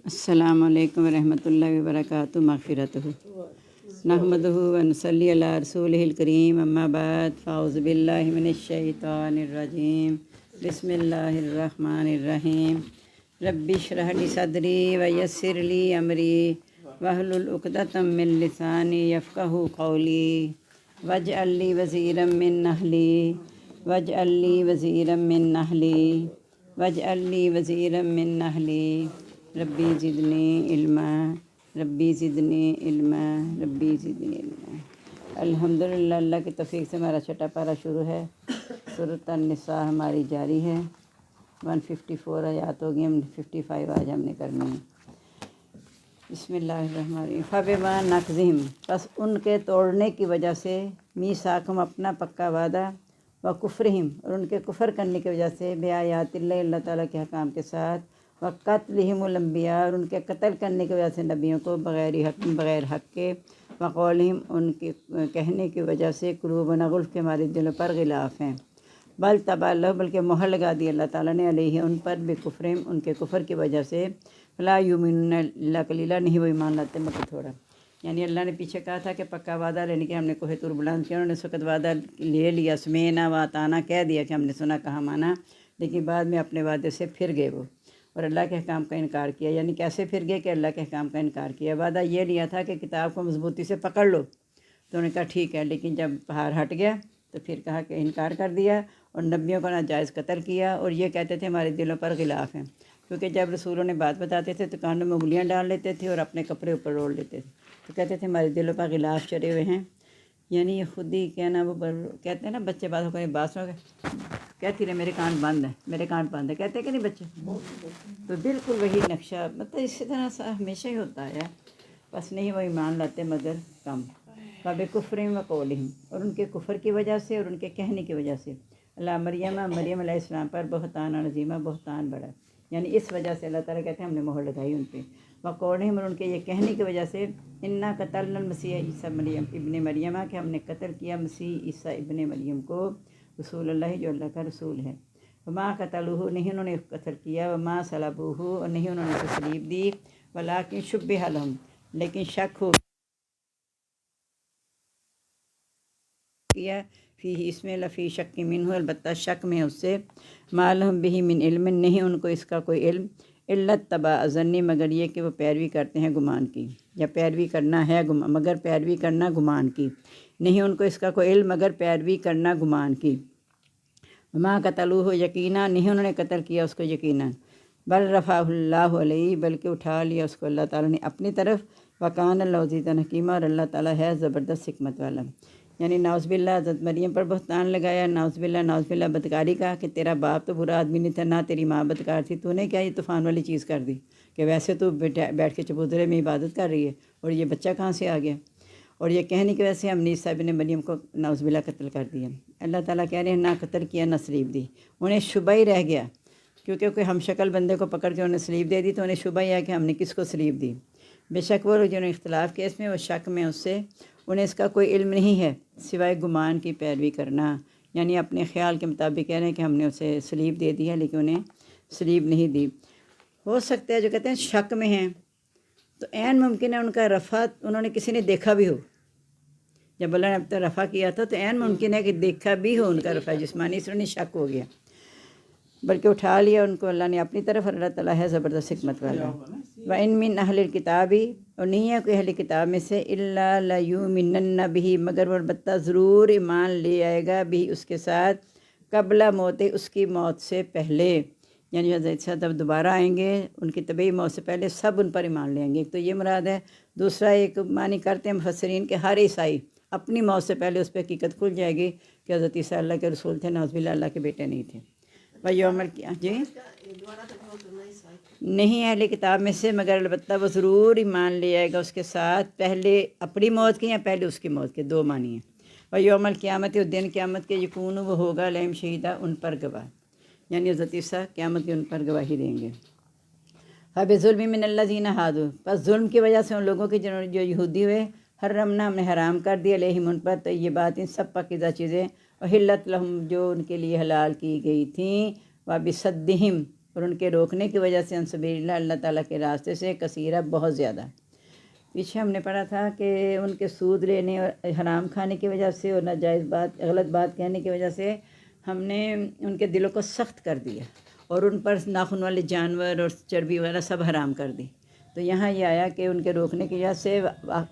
السلام علیکم ورحمۃ اللہ وبرکاتہ مغفرتہ نحمدہ و نصلی علی رسولہ الکریم اما بعد فاعوذ باللہ من الشیطان الرجیم بسم اللہ الرحمن الرحیم رب اشرح لی صدری ویسر لی امری واحلل عقدۃ من لسانی یفقہوا قولی واجعل لی وزیرا من اہلی واجعل لی وزیرا من اہلی واجعل لی وزیرا من اہلی ربی زدنی علما ربی زدنی علما ربی زدنی علما۔ الحمدللہ، اللہ کی توفیق سے ہمارا چھٹا پارہ شروع ہے۔ سورۃ النساء ہماری جاری ہے۔ 154 آیات ہو گئی، 55 آج ہم نے کرنی ہے۔ بسم اللہ الرحمن الرحیم۔ فبما نقضہم، پس ان کے توڑنے کی وجہ سے، میثاقہم اپنا پکا وعدہ، وکفرہم اور ان کے کفر کرنے کی وجہ سے، بآیات اللہ اللہ تعالیٰ کے احکام کے ساتھ، وقتلہم الانبیاء اور ان کے قتل کرنے کی وجہ سے نبیوں کو بغیر حق کے، وقولہم ان کے کہنے کی وجہ سے، قلوبنا غلف کے ہمارے دلوں پر غلاف ہیں، بل طبع اللہ بلکہ مہر لگا دی اللہ تعالیٰ نے علیہ ان پر، بکفرہم ان کے کفر کی وجہ سے، فلا یؤمنون الا قلیلا نہیں وہ ایمان لاتے مگر تھوڑا۔ یعنی اللہ نے پیچھے کہا تھا کہ پکا وعدہ لینے کے ہم نے کوہ طور بلند کیا، انہوں نے اس وقت وعدہ لے لیا، سمینا و اطعنا کہہ دیا کہ ہم نے سنا کہا مانا، لیکن بعد میں اپنے وعدے سے پھر گئے وہ اور اللہ کے احکام کا انکار کیا۔ یعنی کیسے پھر گئے کہ اللہ کے احکام کا انکار کیا۔ وعدہ یہ لیا تھا کہ کتاب کو مضبوطی سے پکڑ لو، تو انہوں نے کہا ٹھیک ہے، لیکن جب پہاڑ ہٹ گیا تو پھر کہا کہ انکار کر دیا اور نبیوں کو ناجائز قتل کیا، اور یہ کہتے تھے ہمارے دلوں پر غلاف ہیں، کیونکہ جب رسولوں نے بات بتاتے تھے تو کانوں میں انگلیاں ڈال لیتے تھے اور اپنے کپڑے اوپر روڑ لیتے تھے، تو کہتے تھے ہمارے دلوں پر غلاف چڑھے ہوئے ہیں۔ یعنی یہ خود ہی کہنا، وہ کہتے ہیں نا بچے بات ہو کر بات ہو گئے، کہتی رہے میرے کان بند ہیں، میرے کان بند ہیں، کہتے ہیں کہ نہیں بچے؟ تو بالکل وہی نقشہ، مطلب اسی طرح سا ہمیشہ ہی ہوتا ہے، بس نہیں وہ ایمان لاتے مگر کم۔ فبکفرہم وقولہم اور ان کے کفر کی وجہ سے اور ان کے کہنے کی وجہ سے، اللہ مریم علیہ السلام پر بہتان عظیمہ، بہتان بڑا، یعنی اس وجہ سے اللہ تعالیٰ کہتے ہیں ہم نے مہر لگائی ان پہ، وقولہم اور ان کے یہ کہنے کی وجہ سے، انا قتلنا المسیح عیسیٰ ابن مریم کہ ہم نے قتل کیا مسیح عیسیٰ ابن مریم کو، رسول اللہ جو اللہ کا رسول ہے، وما قتلوہ نہیں انہوں نے قتل کیا، وما صلبوہ اور نہیں انہوں نے تسلیب دی، ولکن شبہ لہم لیکن شک ہو کیا، فی اس میں لفی شک منہ البتہ شک میں اس سے، ما لہم بہ من علم نہیں ان کو اس کا کوئی علم، الا اتباع الظن مگر یہ کہ وہ پیروی کرتے ہیں گمان کی، یا پیروی کرنا ہے مگر پیروی کرنا گمان کی، نہیں ان کو اس کا کوئی علم مگر پیروی کرنا گمان کی، وما قتلوہ یقینا نہیں انہوں نے قتل کیا اس کو یقینا، بل رفعہ اللہ علیہ بلکہ اٹھا لیا اس کو اللہ تعالیٰ نے اپنی طرف، وکان اللہ عزیزا حکیمہ اور اللہ تعالیٰ ہے زبردست حکمت والا۔ یعنی نعوذ باللہ حضرت مریم پر بہتان لگایا، نعوذ باللہ بدکاری کا کہ تیرا باپ تو برا آدمی نہیں تھا، نہ تیری ماں بدکار تھی، تو نے کیا یہ طوفان والی چیز کر دی کہ ویسے تو بیٹھ کے چبوترے میں عبادت کر رہی ہے اور یہ بچہ کہاں سے آ گیا، اور یہ کہنے کی وجہ سے ہم نے عیسیٰ ابن مریم کو نعوذ باللہ قتل کر دیا۔ اللہ تعالیٰ کہہ رہے ہیں نہ قتل کیا نہ سلیب دی، انہیں شبہ ہی رہ گیا، کیونکہ کوئی ہم شکل بندے کو پکڑ کے انہیں سلیب دے دی تو انہیں شبہ ہی ہے کہ ہم نے کس کو سلیب دی۔ بے شک وہ لوگ جنہوں نے اختلاف کیا اس میں، وہ شک میں اس سے، انہیں اس کا کوئی علم نہیں ہے سوائے گمان کی پیروی کرنا، یعنی اپنے خیال کے مطابق کہہ رہے ہیں کہ ہم نے اسے سلیب دے دی ہے لیکن انہیں سلیب نہیں دی۔ ہو سکتا ہے جو کہتے ہیں شک میں ہیں تو عین ممکن ہے ان کا رفع انہوں نے کسی نے دیکھا بھی ہو، جب اللہ نے اب تک رفع کیا تھا تو عین ممکن ہے کہ دیکھا بھی ہو ان کا رفع جسمانی، اس نے شک ہو گیا، بلکہ اٹھا لیا ان کو اللہ نے اپنی طرف، اور اللہ تعالیٰ ہے زبردست حکمت والا۔ وَإِن مِّنْ أَهْلِ الْكِتَابِ اور نہیں ہے کوئی اہل کتاب میں سے، إِلَّا لَيُؤْمِنَنَّ بِهِ مگر وہ البتہ ضرور ایمان لے آئے گا بھی اس کے ساتھ، قبل موت اس کی موت سے پہلے، یعنی حضرت صاحب جب دوبارہ آئیں گے ان کی طبعی موت سے پہلے سب ان پر ایمان لیں گے۔ ایک تو یہ مراد ہے، دوسرا ایک معنی کرتے ہیں مفسرین کہ ہر عیسائی اپنی موت سے پہلے اس پہ حقیقت کھل جائے گی کہ حضرت عیسیٰ اللہ کے رسول تھے، نعوذ باللہ اللہ کے بیٹے نہیں تھے۔ یوم جی نہیں اہل کتاب میں سے مگر البتہ وہ ضرور ایمان لے آئے گا اس کے ساتھ، پہلے اپنی موت کی یا پہلے اس کی موت کے، دو معنی ہیں۔ یوم القیامت اور دن قیامت کے، یکون وہ ہوگا علیہم شہیدہ ان پر گواہ، یعنی حضرت عیسیٰ قیامت کی ان پر گواہی دیں گے۔ فبظلم من الذین ہادوا پس ظلم کی وجہ سے ان لوگوں کی جنہوں جو یہودی ہوئے، حرمنا ہم نے حرام کر دیا علیہم ان پر طیبات ان سب پاکیزہ چیزیں، احلت لہم جو ان کے لیے حلال کی گئی تھیں، وبصدہم اور ان کے روکنے کی وجہ سے ان سبیل اللہ، اللہ تعالیٰ کے راستے سے کثیرہ بہت زیادہ۔ پیچھے ہم نے پڑھا تھا کہ ان کے سود لینے اور حرام کھانے کی وجہ سے اور ناجائز بات، غلط بات کہنے کی وجہ سے ہم نے ان کے دلوں کو سخت کر دیا اور ان پر ناخن والے جانور اور چربی وغیرہ سب حرام کر دی۔ تو یہاں یہ آیا کہ ان کے روکنے کی وجہ سے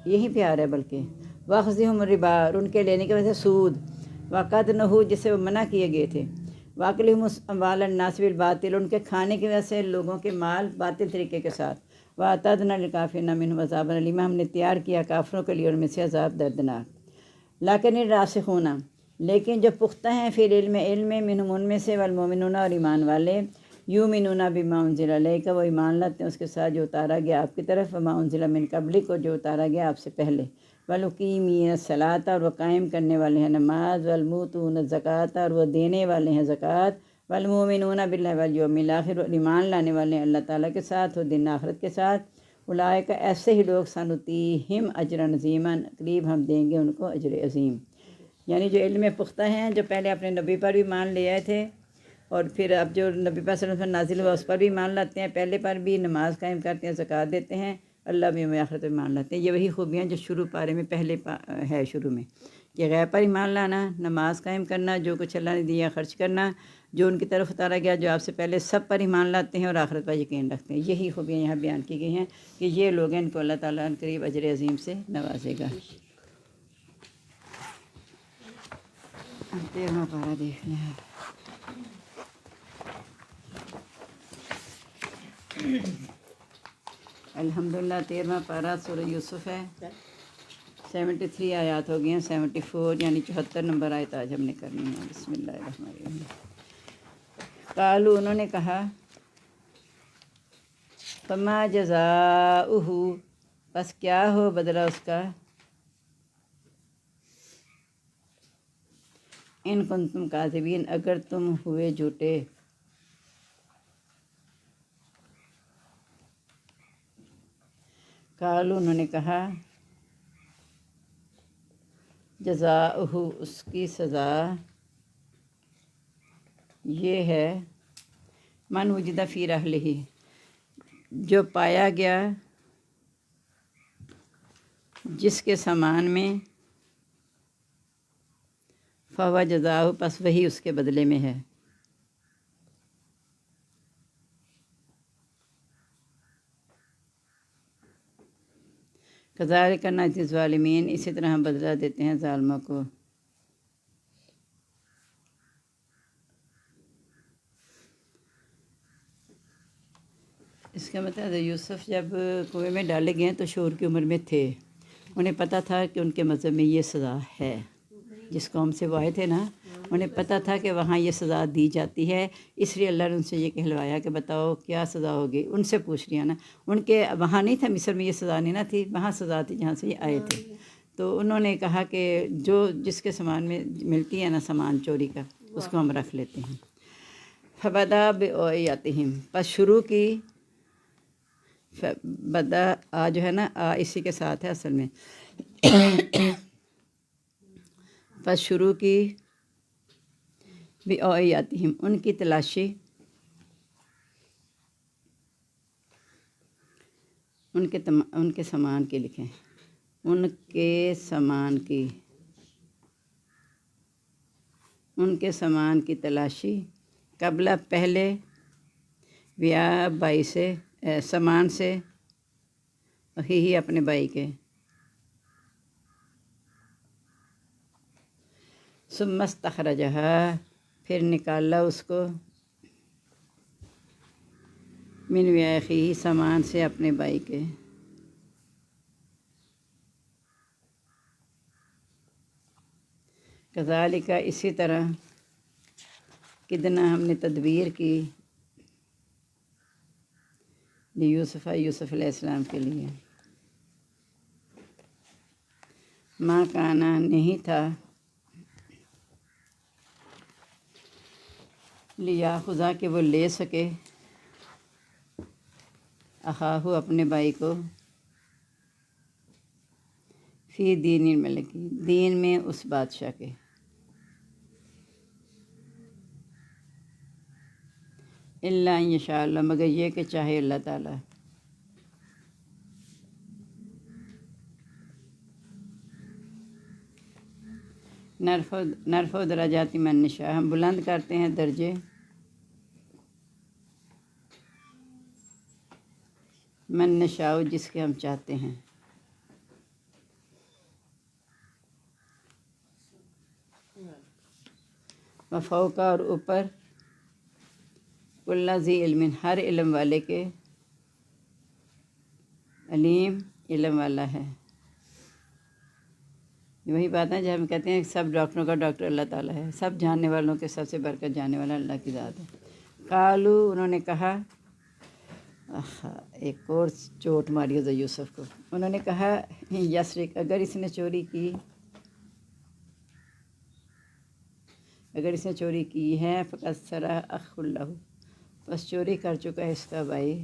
یہیں پہ آ رہا ہے، بلکہ واخذہم الربا، اور ان کے لینے کی وجہ سے سود، وقد نہو، جسے وہ منع کیے گئے تھے، واکلہم اموال الناس بالباطل، ان کے کھانے کی وجہ سے لوگوں کے مال باطل طریقے کے ساتھ، واعتدنا للکافرین منہم عذابا الیما، ہم نے تیار کیا کافروں کے لیے ان میں سے عذاب دردناک۔ لیکن الراسخون، لیکن جو پختہ ہیں فی العلم، علم میں، منہم ان میں سے، والمؤمنون، اور ایمان والے، یؤمنون بما انزل الیک، وہ ایمان لاتے ہیں اس کے ساتھ جو اتارا گیا آپ کی طرف، وما انزل من قبلک، کو جو اتارا گیا آپ سے پہلے، والمقیمین الصلاۃ، اور وہ قائم کرنے والے ہیں نماز، والموتون الزکوٰۃ، اور وہ دینے والے ہیں زکوٰۃ، والمؤمنون باللہ والیوم الآخر، اور ایمان لانے والے ہیں اللہ تعالیٰ کے ساتھ اور دن آخرت کے ساتھ، اولئک، ایسے ہی لوگ، سنؤتیہم اجرا عظیما، قریب ہم دیں گے ان کو اجر عظیم۔ یعنی جو علم پختہ ہیں، جو پہلے اپنے نبی پر بھی مان لے آئے تھے اور پھر اب جو نبی پاک صلی اللہ علیہ وسلم نازل ہوا اس پر بھی مان لاتے ہیں، پہلے پر بھی نماز قائم کرتے ہیں، زکوٰۃ دیتے ہیں، اللہ بھی آخرت میں مان لاتے ہیں۔ یہ وہی خوبیاں جو شروع پارے میں پہلے ہے شروع میں، کہ غیب پر ایمان لانا، نماز قائم کرنا، جو کچھ اللہ نے دیا خرچ کرنا، جو ان کی طرف اتارا گیا جو آپ سے پہلے، سب پر ایمان لاتے ہیں اور آخرت پر یقین رکھتے ہیں۔ یہی خوبیاں یہاں بیان کی گئی ہیں کہ یہ لوگ ہیں، ان کو اللہ تعالیٰ ان قریب اجر عظیم سے نوازے گا۔ 13واں پارہ دیکھ لیں آپ۔ الحمدللہ 13واں پارہ سورہ یوسف ہے۔ 73 آیات ہو گئی ہیں، 74 یعنی 74 نمبر آیت آج ہم نے کرنی ہے۔ بسم اللہ الرحمن الرحیم۔ قالوا، انہوں نے کہا، فما جزاؤہ، بس کیا ہو بدلہ اس کا، ان کنتم کاذبین، اگر تم ہوئے جھوٹے۔ قالوا، انہوں نے کہا، جزاؤہ، اس کی سزا یہ ہے، من وجد فی رحلہ، جو پایا گیا جس کے سامان میں، فہو جزاؤہ، پس وہی اس کے بدلے میں ہے۔ کذالک نجزی الظالمین، اسی طرح ہم بدلہ دیتے ہیں ظالموں کو۔ اس کا مطلب یوسف جب کنویں میں ڈالے گئے تو شور کی عمر میں تھے، انہیں پتہ تھا کہ ان کے مذہب میں یہ سزا ہے، جس قوم سے وہ آئے تھے نا، انہیں پتہ تھا کہ وہاں یہ سزا دی جاتی ہے، اس لیے اللہ نے ان سے یہ کہلوایا کہ بتاؤ کیا سزا ہوگی۔ ان سے پوچھ لیا نا، ان کے وہاں نہیں تھا، مصر میں یہ سزا نہیں نہ تھی، وہاں سزا تھی جہاں سے یہ آئے تھے۔ تو انہوں نے کہا کہ جو جس کے سامان میں ملتی ہے نا، سامان چوری کا، اس کو ہم رکھ لیتے ہیں۔ فبدا بأوعیتہم، پس شروع کی، بدا آ جو ہے نا، آ اسی کے ساتھ ہے اصل میں، پس شروع کی، بأوعیتہم، ان کی تلاشی، ان کے سامان کی لکھیں، ان کے سامان کی، ان کے سامان کی تلاشی، قبل پہلے، ویا بائی سے، سامان سے، ہی اپنے بھائی کے، ثم استخرجہا، پھر نکالا اس کو، من ویا اخیہ، سامان سے اپنے بھائی کے، کذالک، اسی طرح، کدنا، ہم نے تدبیر کی، یوسف علیہ السلام کے لیے، ما کانا، نہیں تھا، لیاخذ، کہ وہ لے سکے، اخاہ، اپنے بھائی کو، فی دین الملک، دین میں اس بادشاہ کے، الا ان یشاء اللہ، مگر یہ کہ چاہے اللہ تعالیٰ۔ نرفع درجات من نشاء، ہم بلند کرتے ہیں درجے من نشاء، جس کے ہم چاہتے ہیں۔ وفوق، اور اوپر، کل ذی علم، ہر علم والے کے، علیم، علم والا ہے۔ وہی بات ہے جب ہم کہتے ہیں سب ڈاکٹروں کا ڈاکٹر اللہ تعالیٰ ہے، سب جاننے والوں کے سب سے بڑھ کر جاننے والا اللہ کی ذات ہے۔ قالو، انہوں نے کہا، ایک اور چوٹ ماری حضرت یوسف کو، انہوں نے کہا یسرق، اگر اس نے چوری کی ہے، فقط سرا اخ اللہ، بس چوری کر چکا ہے اس کا بھائی،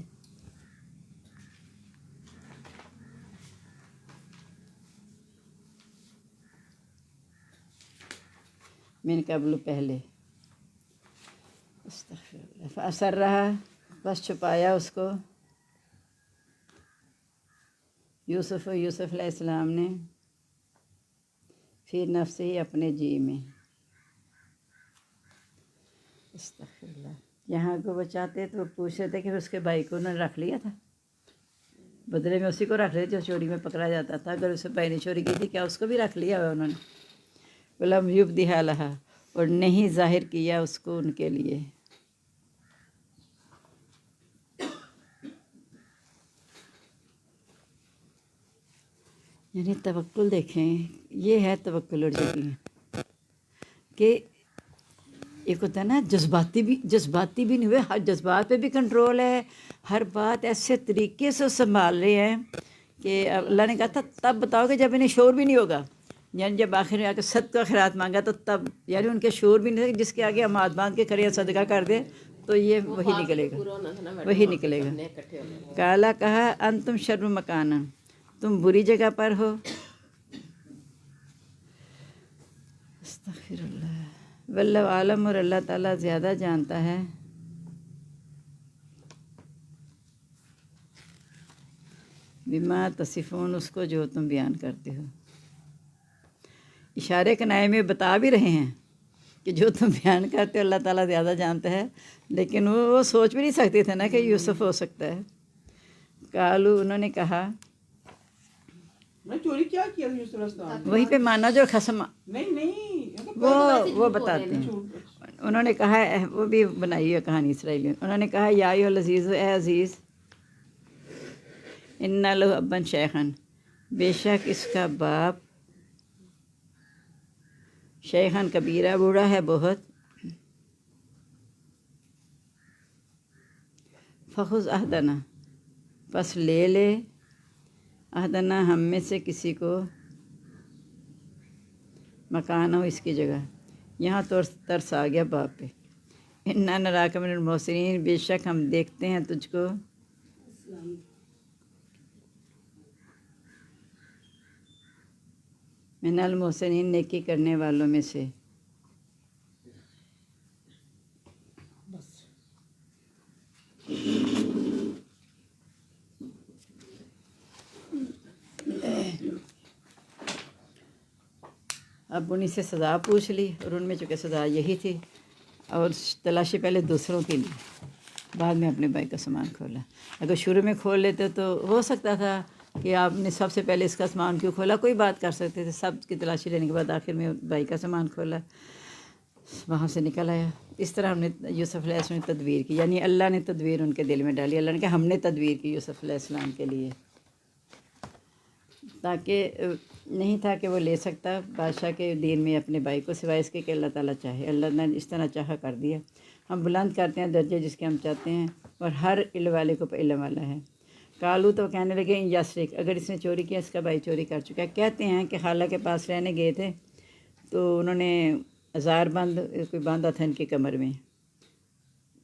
من قبل، پہلے، اثر رہا، بس چھپایا اس کو، یوسف علیہ السلام نے، فی نفس ہی، اپنے جی میں، استغفر اللہ۔ یہاں کو وہ چاہتے تو وہ پوچھ رہے تھے کہ اس کے بھائی کو انہوں نے رکھ لیا تھا، بدلے میں اسی کو رکھ رہے جو چوری میں پکڑا جاتا تھا، اگر اس کے بھائی نے چوری کی تھی کیا اس کو بھی رکھ لیا ہوا انہوں نے؟ ولم یبدھا لہا، اور نہیں ظاہر کیا اس کو ان کے لیے۔ یعنی توکل دیکھیں، یہ ہے توکل اور یقین، کہ ایک ہوتا ہے نا جذباتی بھی نہیں ہوئے، ہر جذبات پہ بھی کنٹرول ہے، ہر بات ایسے طریقے سے سنبھال رہے ہیں کہ اللہ نے کہا تھا تب بتاؤ کہ جب انہیں شعور بھی نہیں ہوگا، یعنی جب آخر میں آ کے صدقہ خیرات مانگا تو تب، یعنی ان کے شعور بھی نہیں تھا، جس کے آگے ہم ہاتھ باندھ کے کرے صدقہ کر دے تو یہ وہی نکلے گا۔ کالا، کہا، انتم شر مکانا، تم بری جگہ پر ہو، استغفر اللہ، واللہ عالم، اور اللہ تعالیٰ زیادہ جانتا ہے، بما تصفون، اس کو جو تم بیان کرتے ہو۔ اشارے کنائے میں بتا بھی رہے ہیں کہ جو تم بیان کرتے ہو اللہ تعالیٰ زیادہ جانتا ہے، لیکن وہ سوچ بھی نہیں سکتے تھے نا کہ یوسف ہو سکتا ہے۔ قالو، انہوں نے کہا، میں چوری کیا کیا یوسف علیہ السلام؟ وہی پہ مانا جو خصم، نہیں وہ بتاتے ہیں۔ انہوں نے کہا، وہ بھی بنائی ہے کہانی اسرائیلی، انہوں نے کہا یا ایھا العزیز، اے عزیز، ان لہ ابا شیخا، بے شک اس کا باپ شیخاً کبیرہ، بوڑھا ہے بہت، فخذ احدنا، پس لے لے، احدنا، ہم میں سے کسی کو، مکان ہو، اس کی جگہ، یہاں تو ترس آ گیا باپ پہ، انا نراک من المحسنین، بے شک ہم دیکھتے ہیں تجھ کو من المحسنین، نیکی کرنے والوں میں سے۔ اب انہیں سے سزا پوچھ لی، اور ان میں چونکہ سزا یہی تھی، اور تلاشی پہلے دوسروں کی لی، بعد میں اپنے بھائی کا سامان کھولا۔ اگر شروع میں کھول لیتے تو ہو سکتا تھا کہ آپ نے سب سے پہلے اس کا سامان کیوں کھولا، کوئی بات کر سکتے تھے، سب کی تلاشی لینے کے بعد آخر میں بھائی کا سامان کھولا، وہاں سے نکل آیا۔ اس طرح ہم نے یوسف علیہ السلام نے تدبیر کی، یعنی اللہ نے تدبیر ان کے دل میں ڈالی، اللہ نے کہا ہم نے تدبیر کی یوسف علیہ السلام کے لیے، تاکہ نہیں تھا کہ وہ لے سکتا بادشاہ کے دین میں اپنے بھائی کو، سوائے اس کے کہ اللہ تعالیٰ چاہے، اللہ نے اس طرح چاہا کر دیا۔ ہم بلند کرتے ہیں درجے جس کے ہم چاہتے ہیں، اور ہر علم والے کو علم والا ہے۔ کالو، تو کہنے لگے، یسرق، اگر اس نے چوری کیا، اس کا بھائی چوری کر چکا ہے۔ کہتے ہیں کہ خالہ کے پاس رہنے گئے تھے تو انہوں نے ہزار بند کوئی باندھا تھا ان کی کمر میں،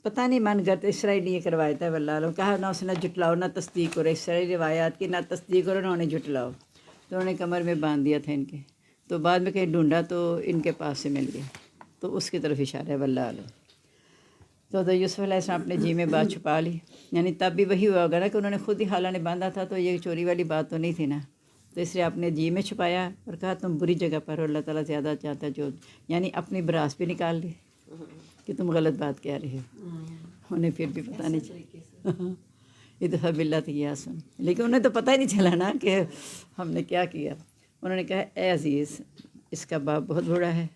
پتہ نہیں من گھر اسرائیلی یہ روایت ہے، واللہ عالم، کہا نہ اسے نہ جھٹلاؤ نہ تصدیق کرو، اسرائیلی روایات کی نہ تصدیق کرو نہ انہیں جھٹلاؤ، تو انہوں نے کمر میں باندھ دیا تھا ان کے، تو بعد میں کہیں ڈھونڈا تو ان کے پاس سے مل گیا، تو اس کی طرف اشارہ ہے، واللہ عالم۔ تو یوسف علیہ السلام اپنے جی میں بات چھپا لی، یعنی تب بھی وہی ہوا ہوگا نا کہ انہوں نے خود ہی حالہ نے باندھا تھا، تو یہ چوری والی بات تو نہیں تھی نا، تو اس لیے آپ نے جی میں چھپایا اور کہا تم بری جگہ پر ہو، اللہ تعالیٰ زیادہ چاہتا ہے جو، یعنی اپنی براس بھی نکال لی کہ تم غلط بات کہہ رہی ہو، انہیں پھر بھی پتہ نہیں چلا ادفع باللتی احسن، لیکن انہیں تو پتہ ہی نہیں چلا نا کہ ہم نے کیا کیا۔ انہوں نے کہا اے عزیز اس کا باپ بہت بڑا ہے،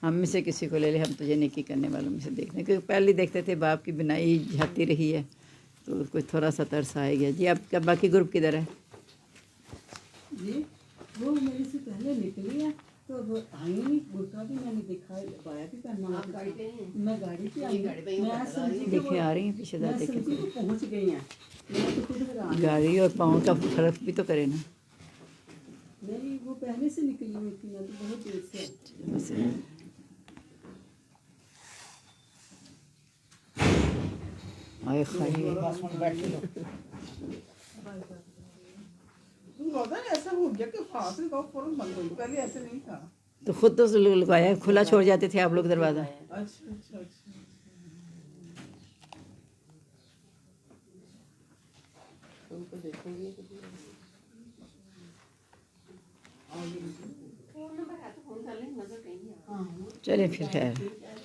ہم میں سے کسی کو لے لے، ہم تجھے نیکی کرنے والوں میں سے دیکھنے، کیونکہ پہلے دیکھتے تھے باپ کی بنائی جھاتی رہی ہے تو کوئی تھوڑا سا ترس آئے گیا۔ جی آپ کا باقی گروپ کدھر ہے؟ جی وہ میرے سے پہلے نکلی ہے تو وہ آئی نہیں، برقع بھی میں نے دیکھا پایا بھی کرنا، میں گاڑی پہ آئی، میں سمجھی کہ دیکھے آ رہی ہیں پیچھے میں دادے کے، سمجھی کہ پہنچ گئی ہیں، میں تو خود حیران، گاڑی اور پاؤں کا فرق بھی تو کرے نا۔ نہیں وہ پہلے سے نکلی ہوئی تھی، میں تو بہت دیر سے۔ آئے خواہی تو ہوتا ہے ایسا ہو گیا کہ فاصل کا فوراً بند ہو گیا، پہلے ایسے نہیں تھا۔ تو خود تو لگوایا، کھلا چھوڑ جاتے تھے آپ لوگ دروازہ۔ اچھا اچھا اچھا، ان کو دیکھیں گے چلیں پھر خیر،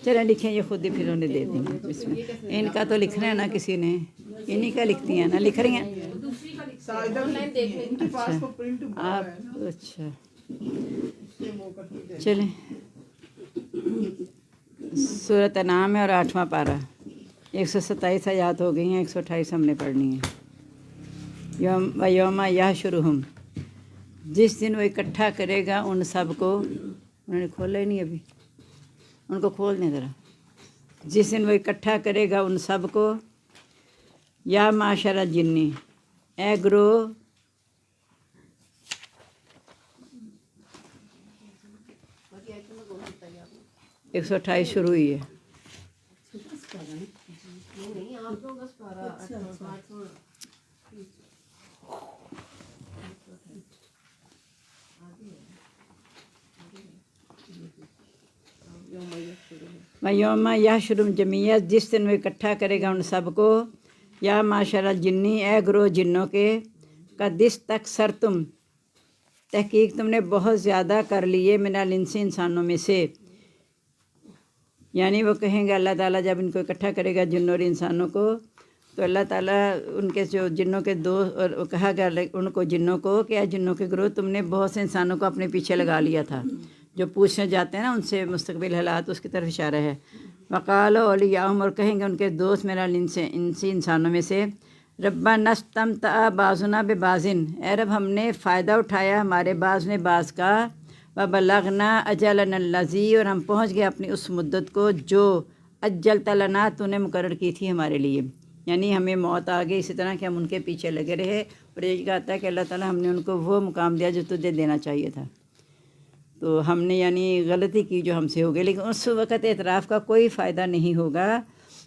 چلیں لکھیں یہ خود ہی پھر انہیں دے دیں گے، بسم اللہ۔ ان کا تو لکھنا ہے نا کسی نے، انہی کا لکھتی ہیں نا، لکھ رہی ہیں ساجدہ ان کے پاس تو پرنٹ بڑا آپ؟ ہے نا، اچھا یہ وہ کرتی ہے۔ چلیں، سورۃ انعام ہے اور 8واں پارہ، 127 آیات ہو گئی ہیں، 128 ہم نے پڑھنی ہے۔ یوم یحشرہم، جس دن وہ اکٹھا کرے گا ان سب کو، انہوں نے کھولا ہی نہیں ابھی، ان کو کھول دیں ذرا۔ جس دن وہ اکٹھا کرے گا ان سب کو، یا معاشر الجنی، اے گروہ 128 شروع ہوئی ہے۔ یوم یحشرہم جمیعا، جس دن وہ اکٹھا کرے گا ان سب کو، یا معاشر الجنی، اے گروہ جنوں کے، قد استکثرتم، تحقیق تم نے بہت زیادہ کر لیے، من الانس، انسانوں میں سے، یعنی وہ کہیں گے اللہ تعالیٰ جب ان کو اکٹھا کرے گا جنوں اور انسانوں کو، تو اللہ تعالیٰ ان کے جو جنوں کے دوست، اور کہا گیا ان کو جنوں کو کہ اے جنوں کے گروہ، تم نے بہت سے انسانوں کو اپنے پیچھے لگا لیا تھا، جو پوچھنے جاتے ہیں نا ان سے مستقبل حالات، اس کی طرف اشارہ ہے۔ وقال اولیاءہم، اور کہیں گے ان کے دوست میرا انسی انسانوں میں سے، ربنا استمتع بعضنا ببعض، اے رب ہم نے فائدہ اٹھایا ہمارے بعض نے بعض کا، وبلغنا اجلنا الذی، اور ہم پہنچ گئے اپنی اس مدت کو جو اجلت لنا، تو نے مقرر کی تھی ہمارے لیے، یعنی ہمیں موت آ گئی، اسی طرح کہ ہم ان کے پیچھے لگے رہے، اور یہ کہتا ہے کہ اللہ تعالیٰ ہم نے ان کو وہ مقام دیا جو تجھے دینا چاہیے تھا، تو ہم نے یعنی غلطی کی جو ہم سے ہو گئی، لیکن اس وقت اعتراف کا کوئی فائدہ نہیں ہوگا۔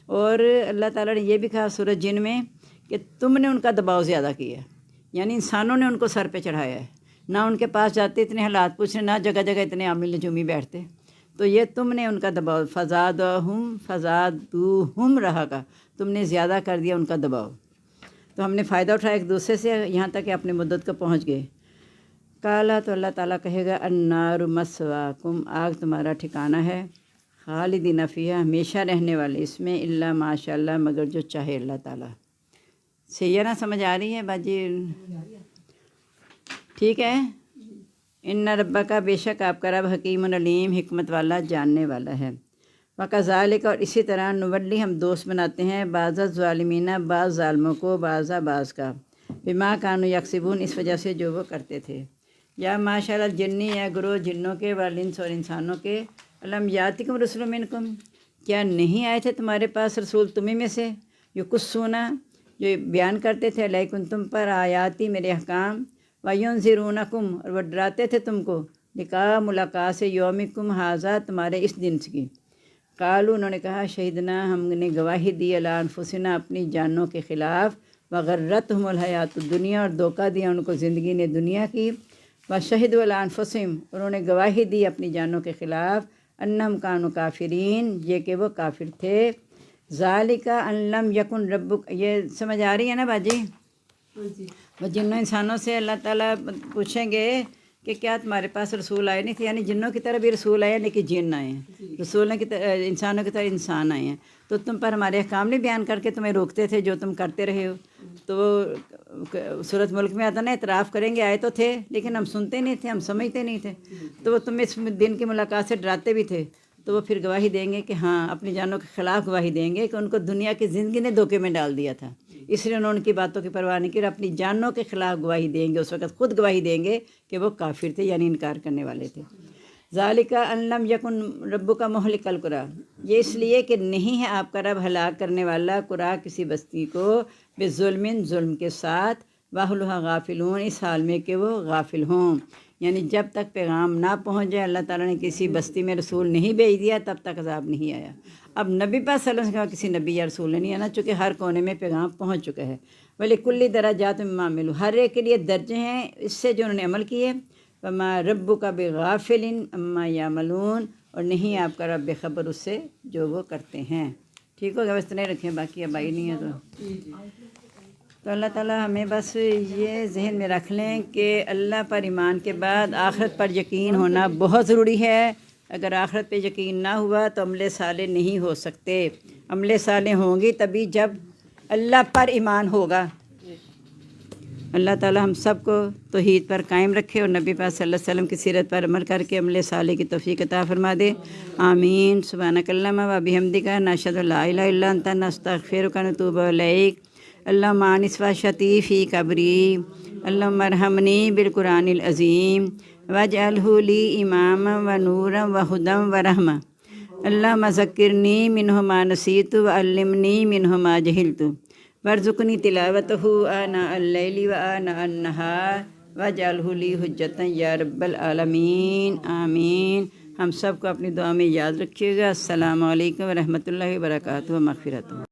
اور اللہ تعالیٰ نے یہ بھی کہا سورۃ جن میں کہ تم نے ان کا دباؤ زیادہ کیا ہے، یعنی انسانوں نے ان کو سر پہ چڑھایا ہے، نہ ان کے پاس جاتے اتنے حالات پوچھنے، نہ جگہ جگہ اتنے عامل نجومی بیٹھتے، تو یہ تم نے ان کا دباؤ، فزادوہم رہا کا، تم نے زیادہ کر دیا ان کا دباؤ، تو ہم نے فائدہ اٹھایا ایک دوسرے سے، یہاں تک کہ اپنی مدت کو پہنچ گئے۔ کالا، تو اللہ تعالیٰ کہے گا النار مثواکم، آگ تمہارا ٹھکانہ ہے، خالدین فیہا، ہمیشہ رہنے والے اس میں، الا ماشاء اللہ، مگر جو چاہے اللہ تعالیٰ۔ صحیح ہے نا، سمجھ آ رہی ہے باجی؟ ٹھیک ہے۔ ان ربک، بے شک آپ کا رب حکیم علیم، حکمت والا، جاننے والا ہے۔ وکذالک، اور اسی طرح، نولی، ہم دوست بناتے ہیں، بعض الظالمین، بعض ظالموں کو، بعض کا، بما کانوا یکسبون، اس وجہ سے جو وہ کرتے تھے۔ یا معاشر الجنی، یا گروہ جنوں کے، والانس، اور انسانوں کے، الم یاتکم رسل منکم، کیا نہیں آئے تھے تمہارے پاس رسول تمہیں میں سے، یقصونا، جو بیان کرتے تھے، علیکم تم پر، آیاتی میرے احکام، وینذرونکم، اور وہ ڈراتے تھے تم کو، لقاء ملاقات سے، یومکم ھذا، تمہارے اس دن کی۔ قالوا، انہوں نے کہا، شہدنا، ہم نے گواہی دی، علی انفسنا، اپنی جانوں کے خلاف، وغرتہم الحیات الدنیا، اور دھوکہ دیا ان کو زندگی نے دنیا کی، وشہدوا علی انفسہم، انہوں نے گواہی دی اپنی جانوں کے خلاف، انہم کانوا کافرین، یہ کہ وہ کافر تھے، ذالک ان لم یکن ربک، یہ سمجھ آ رہی ہے نا باجی؟ ہاں جی وہ جنوں انسانوں سے اللہ تعالیٰ پوچھیں گے کہ کیا تمہارے پاس رسول آئے نہیں تھے، یعنی جنوں کی طرح بھی رسول آئے ہیں لیکن جن آئے ہیں، رسولوں کی طرح انسانوں کی طرح انسان آئے ہیں، تو تم پر ہمارے احکام نہیں بیان کر کے تمہیں روکتے تھے جو تم کرتے رہے ہو؟ تو وہ سورۃ ملک میں آتا نا، اعتراف کریں گے آئے تو تھے لیکن ہم سنتے نہیں تھے، ہم سمجھتے نہیں تھے، تو وہ تمہیں اس دن کی ملاقات سے ڈراتے بھی تھے، تو وہ پھر گواہی دیں گے کہ ہاں، اپنی جانوں کے خلاف گواہی دیں گے کہ ان کو دنیا کی زندگی نے دھوکے میں ڈال دیا تھا، اس لیے انہوں نے ان کی باتوں کی پرواہ نہیں کی اور اپنی جانوں کے خلاف گواہی دیں گے، اس وقت خود گواہی دیں گے کہ وہ کافر تھے، یعنی انکار کرنے والے تھے۔ ذالک ان لم یکن ربک مہلک القری، یہ اس لیے کہ نہیں ہے آپ کا رب ہلاک کرنے والا قریٰ کسی بستی کو بظلم، ظلم کے ساتھ، واہلھا غافلون، اس حال میں کہ وہ غافل ہوں، یعنی جب تک پیغام نہ پہنچ جائے، اللہ تعالیٰ نے کسی بستی میں رسول نہیں بھیج دیا تب تک عذاب نہیں آیا۔ اب نبی پاک صلی اللہ علیہ وسلم کسی نبی یا رسول نہیں آنا، چونکہ ہر کونے میں پیغام پہنچ چکا ہے۔ وَلِكُلِّ دَرَجَاتٍ مِّمَّا عَمِلُوا، ہر ایک کے لیے درجے ہیں اس سے جو انہوں نے عمل کیے۔ وَمَا رَبُّكَ بِغَافِلٍ عَمَّا يَعْمَلُونَ، اور نہیں آپ کا رب بے خبر اس سے جو وہ کرتے ہیں۔ ٹھیک ہو گیا، بس اتنے رکھیں، باقی اب آئی نہیں ہے تو اللہ تعالیٰ ہمیں بس یہ ذہن میں رکھ لیں کہ اللہ پر ایمان کے بعد آخرت پر یقین ہونا بہت ضروری ہے۔ اگر آخرت پہ یقین نہ ہوا تو عمل صالح نہیں ہو سکتے۔ عمل صالح ہوں گی تبھی جب اللہ پر ایمان ہوگا۔ اللہ تعالیٰ ہم سب کو توحید پر قائم رکھے اور نبی پاک صلی اللہ علیہ وسلم کی سیرت پر عمل کر کے عمل صالح کی توفیق عطا فرما دے، آمین۔ سبحانک اللہم و بحمدک، نشہد ان لا الہ الا انت، نستغفرک و نتوب الیک۔ اللہم آنس واشتی فی قبری، اللہم ارحمنی بالقرآن العظیم واجعلہ لی اماما و نورا و ہدی و رحمہ، اللہم ذکرنی منہ ما نسیت وعلمنی منہ ما جہلت، وارزقنی تلاوتہ آناء اللیل و آناء النہار واجعلہ لی حجۃ یا رب العالمین، آمین۔ ہم سب کو اپنی دعا میں یاد رکھیے گا۔ السلام علیکم ورحمۃ اللہ وبرکاتہ و مغفرتہ۔